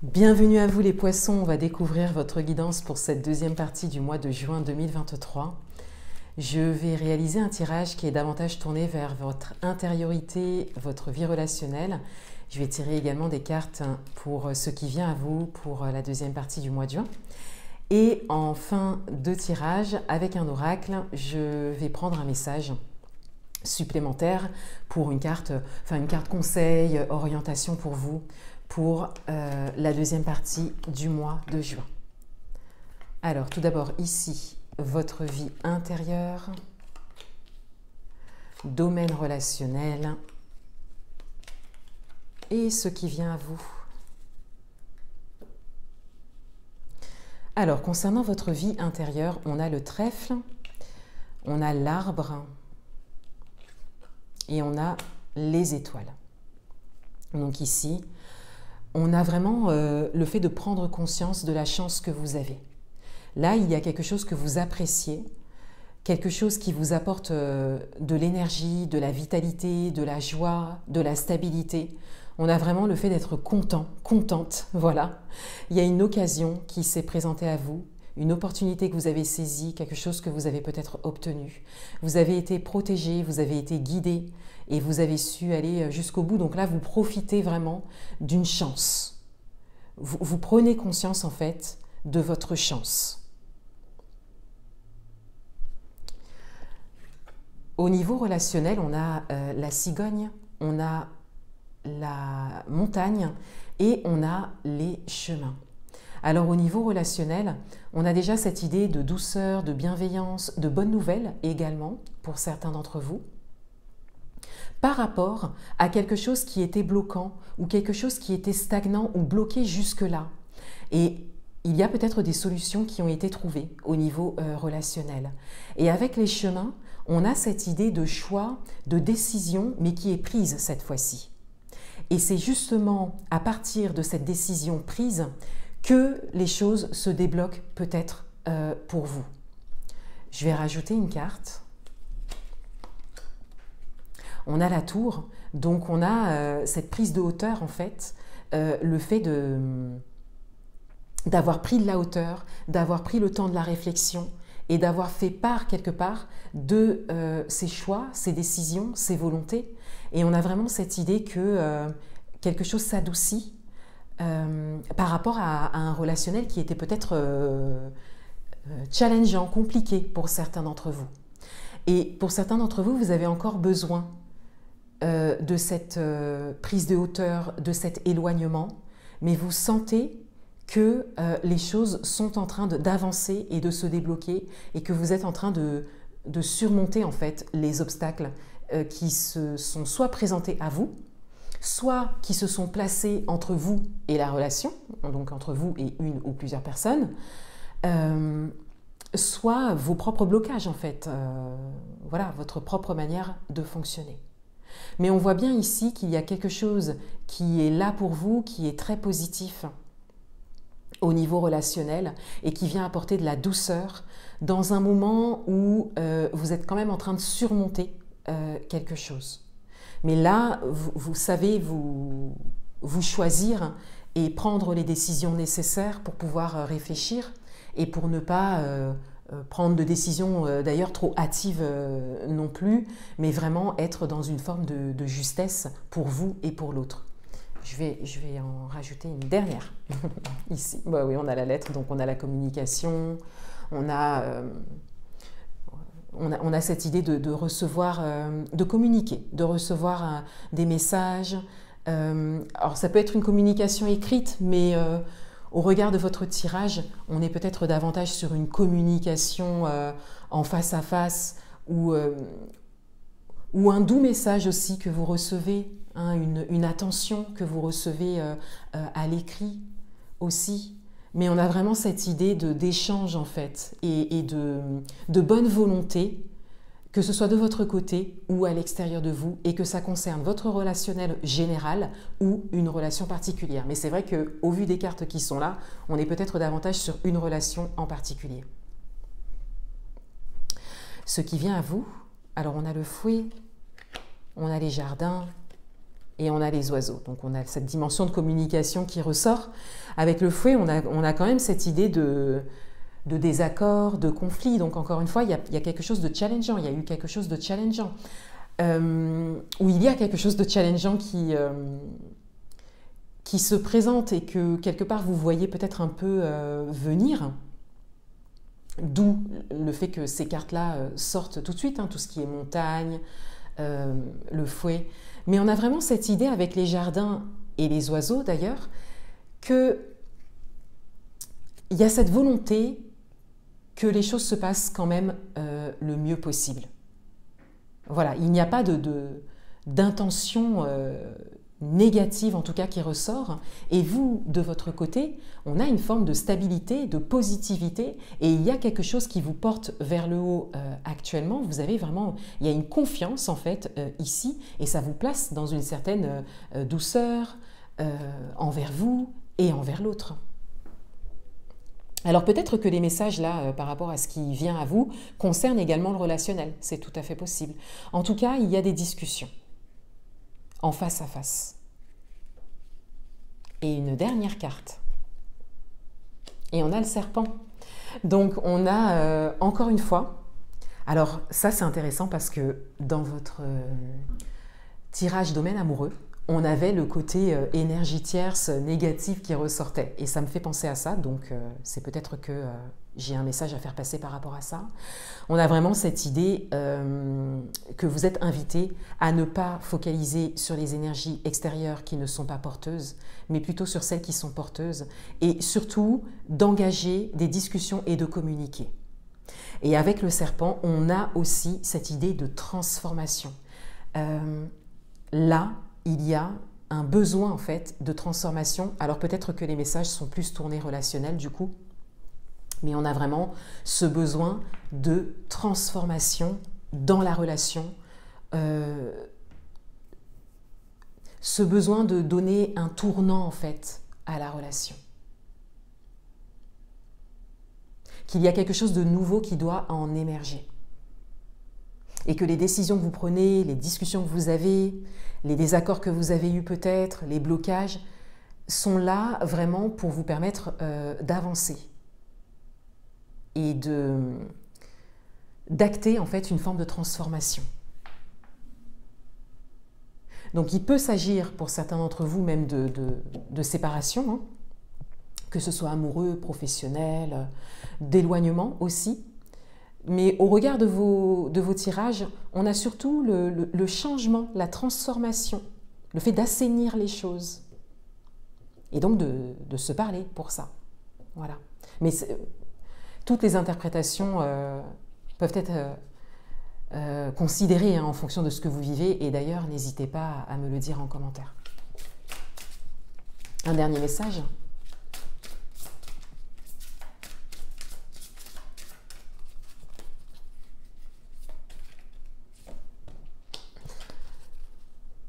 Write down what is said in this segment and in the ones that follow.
Bienvenue à vous les poissons, on va découvrir votre guidance pour cette deuxième partie du mois de juin 2023. Je vais réaliser un tirage qui est davantage tourné vers votre intériorité, votre vie relationnelle. Je vais tirer également des cartes pour ce qui vient à vous pour la deuxième partie du mois de juin. Et en fin de tirage, avec un oracle, je vais prendre un message supplémentaire pour une carte conseil, orientation pour vous, pour la deuxième partie du mois de juin. Alors, tout d'abord, ici, votre vie intérieure, domaine relationnel et ce qui vient à vous. Alors, concernant votre vie intérieure, on a le trèfle, on a l'arbre et on a les étoiles. Donc ici, on a vraiment le fait de prendre conscience de la chance que vous avez. Là, il y a quelque chose que vous appréciez, quelque chose qui vous apporte de l'énergie, de la vitalité, de la joie, de la stabilité. On a vraiment le fait d'être content, contente, voilà. Il y a une occasion qui s'est présentée à vous, une opportunité que vous avez saisie, quelque chose que vous avez peut-être obtenu. Vous avez été protégé, vous avez été guidé et vous avez su aller jusqu'au bout. Donc là, vous profitez vraiment d'une chance. Vous prenez conscience en fait de votre chance. Au niveau relationnel, on a la cigogne, on a la montagne et on a les chemins. Alors au niveau relationnel, on a déjà cette idée de douceur, de bienveillance, de bonnes nouvelles également pour certains d'entre vous, par rapport à quelque chose qui était bloquant ou quelque chose qui était stagnant ou bloqué jusque-là. Et il y a peut-être des solutions qui ont été trouvées au niveau relationnel. Et avec les chemins, on a cette idée de choix, de décision, mais qui est prise cette fois-ci. Et c'est justement à partir de cette décision prise que les choses se débloquent peut-être pour vous. Je vais rajouter une carte. On a la tour, donc on a cette prise de hauteur en fait, le fait d'avoir pris de la hauteur, d'avoir pris le temps de la réflexion et d'avoir fait part quelque part de ses choix, ses décisions, ses volontés. Et on a vraiment cette idée que quelque chose s'adoucit par rapport à un relationnel qui était peut-être challengeant, compliqué pour certains d'entre vous. Et pour certains d'entre vous, vous avez encore besoin de cette prise de hauteur, de cet éloignement, mais vous sentez que les choses sont en train d'avancer et de se débloquer et que vous êtes en train de surmonter en fait les obstacles qui se sont soit présentés à vous, soit qui se sont placés entre vous et la relation, donc entre vous et une ou plusieurs personnes, soit vos propres blocages en fait, voilà, votre propre manière de fonctionner. Mais on voit bien ici qu'il y a quelque chose qui est là pour vous, qui est très positif au niveau relationnel et qui vient apporter de la douceur dans un moment où vous êtes quand même en train de surmonter quelque chose. Mais là, vous savez vous choisir et prendre les décisions nécessaires pour pouvoir réfléchir et pour ne pas prendre de décisions d'ailleurs trop hâtives non plus, mais vraiment être dans une forme de justesse pour vous et pour l'autre. Je vais en rajouter une dernière ici. Bah oui, on a la lettre, donc on a la communication, on a cette idée de recevoir, de communiquer, de recevoir des messages. Alors ça peut être une communication écrite, mais au regard de votre tirage, on est peut-être davantage sur une communication en face à face ou un doux message aussi que vous recevez, hein, une attention que vous recevez à l'écrit aussi. Mais on a vraiment cette idée d'échange en fait et de bonne volonté, que ce soit de votre côté ou à l'extérieur de vous et que ça concerne votre relationnel général ou une relation particulière. Mais c'est vrai qu'au vu des cartes qui sont là, on est peut-être davantage sur une relation en particulier. Ce qui vient à vous, alors on a le fouet, on a les jardins, et on a les oiseaux. Donc on a cette dimension de communication qui ressort. Avec le fouet, on a quand même cette idée de désaccord, de conflit. Donc encore une fois, il y a quelque chose de challengeant. Il y a eu quelque chose de challengeant. Où il y a quelque chose de challengeant qui se présente et que quelque part vous voyez peut-être un peu venir. D'où le fait que ces cartes-là sortent tout de suite, hein, tout ce qui est montagne, le fouet. Mais on a vraiment cette idée avec les jardins et les oiseaux d'ailleurs, qu'il y a cette volonté que les choses se passent quand même le mieux possible. Voilà, il n'y a pas d'intention négative en tout cas qui ressort. Et vous, de votre côté, on a une forme de stabilité, de positivité, et il y a quelque chose qui vous porte vers le haut actuellement. Vous avez vraiment, il y a une confiance en fait ici, et ça vous place dans une certaine douceur envers vous et envers l'autre. Alors peut-être que les messages là, par rapport à ce qui vient à vous, concernent également le relationnel. C'est tout à fait possible. En tout cas, il y a des discussions en face à face. Et une dernière carte. Et on a le serpent. Donc on a encore une fois, alors ça c'est intéressant parce que dans votre tirage domaine amoureux, on avait le côté énergie tierce négative qui ressortait. Et ça me fait penser à ça, donc c'est peut-être que j'ai un message à faire passer par rapport à ça. On a vraiment cette idée que vous êtes invité à ne pas focaliser sur les énergies extérieures qui ne sont pas porteuses, mais plutôt sur celles qui sont porteuses, et surtout d'engager des discussions et de communiquer. Et avec le serpent, on a aussi cette idée de transformation. Là, il y a un besoin en fait de transformation. Alors peut-être que les messages sont plus tournés relationnels du coup, mais on a vraiment ce besoin de transformation dans la relation, ce besoin de donner un tournant en fait à la relation. Qu'il y a quelque chose de nouveau qui doit en émerger. Et que les décisions que vous prenez, les discussions que vous avez, les désaccords que vous avez eus peut-être, les blocages, sont là vraiment pour vous permettre d'avancer et d'acter en fait une forme de transformation. Donc il peut s'agir pour certains d'entre vous même de séparation, hein, que ce soit amoureux, professionnel, d'éloignement aussi. Mais au regard de vos tirages, on a surtout le changement, la transformation, le fait d'assainir les choses. Et donc de se parler pour ça. Voilà. Mais toutes les interprétations peuvent être considérées hein, en fonction de ce que vous vivez. Et d'ailleurs, n'hésitez pas à me le dire en commentaire. Un dernier message.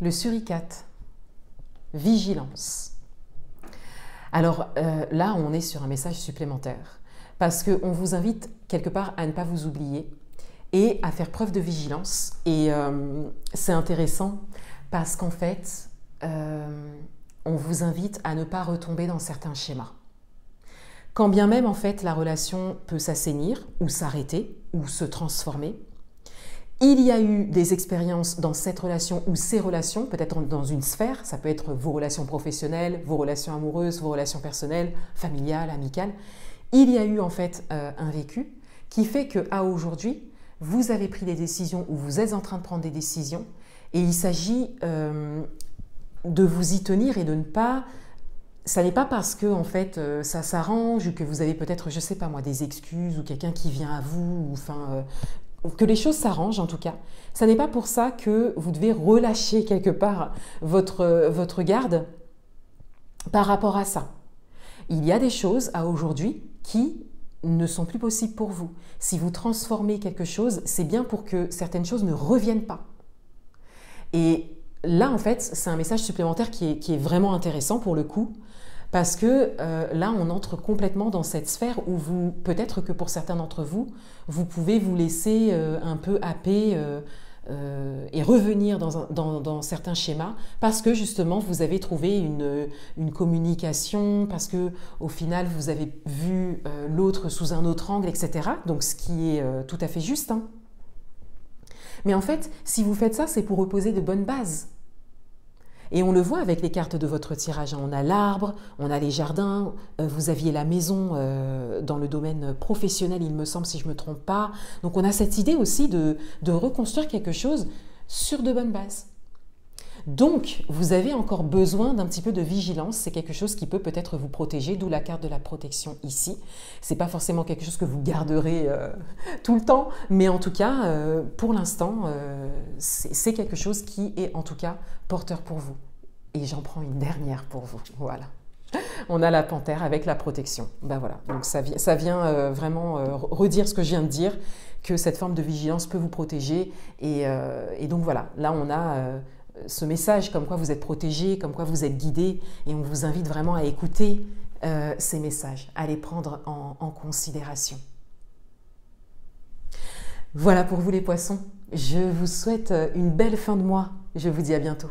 Le suricate, vigilance. Alors là, on est sur un message supplémentaire parce qu'on vous invite quelque part à ne pas vous oublier et à faire preuve de vigilance. Et c'est intéressant parce qu'en fait, on vous invite à ne pas retomber dans certains schémas. Quand bien même, en fait, la relation peut s'assainir ou s'arrêter ou se transformer, il y a eu des expériences dans cette relation ou ces relations, peut-être dans une sphère, ça peut être vos relations professionnelles, vos relations amoureuses, vos relations personnelles, familiales, amicales. Il y a eu en fait un vécu qui fait qu'à aujourd'hui, vous avez pris des décisions ou vous êtes en train de prendre des décisions et il s'agit de vous y tenir et de ne pas... Ça n'est pas parce que en fait, ça s'arrange ou que vous avez peut-être, je sais pas moi, des excuses ou quelqu'un qui vient à vous, ou enfin... que les choses s'arrangent en tout cas. Ça n'est pas pour ça que vous devez relâcher quelque part votre garde par rapport à ça. Il y a des choses à aujourd'hui qui ne sont plus possibles pour vous. Si vous transformez quelque chose, c'est bien pour que certaines choses ne reviennent pas. Et là, en fait, c'est un message supplémentaire qui est vraiment intéressant pour le coup, parce que là, on entre complètement dans cette sphère où peut-être que pour certains d'entre vous, vous pouvez vous laisser un peu happer et revenir dans certains schémas parce que justement vous avez trouvé une communication, parce que au final vous avez vu l'autre sous un autre angle, etc. Donc ce qui est tout à fait juste, hein. Mais en fait, si vous faites ça, c'est pour reposer de bonnes bases. Et on le voit avec les cartes de votre tirage. On a l'arbre, on a les jardins, vous aviez la maison dans le domaine professionnel, il me semble, si je ne me trompe pas. Donc on a cette idée aussi de reconstruire quelque chose sur de bonnes bases. Donc, vous avez encore besoin d'un petit peu de vigilance. C'est quelque chose qui peut peut-être vous protéger, d'où la carte de la protection ici. Ce n'est pas forcément quelque chose que vous garderez tout le temps, mais en tout cas, pour l'instant, c'est quelque chose qui est en tout cas porteur pour vous. Et j'en prends une dernière pour vous. Voilà. On a la panthère avec la protection. Ben voilà. Donc ça vient vraiment redire ce que je viens de dire, que cette forme de vigilance peut vous protéger. Et donc voilà, là on a ce message comme quoi vous êtes protégé, comme quoi vous êtes guidé, et on vous invite vraiment à écouter ces messages, à les prendre en considération. Voilà pour vous les poissons. Je vous souhaite une belle fin de mois. Je vous dis à bientôt.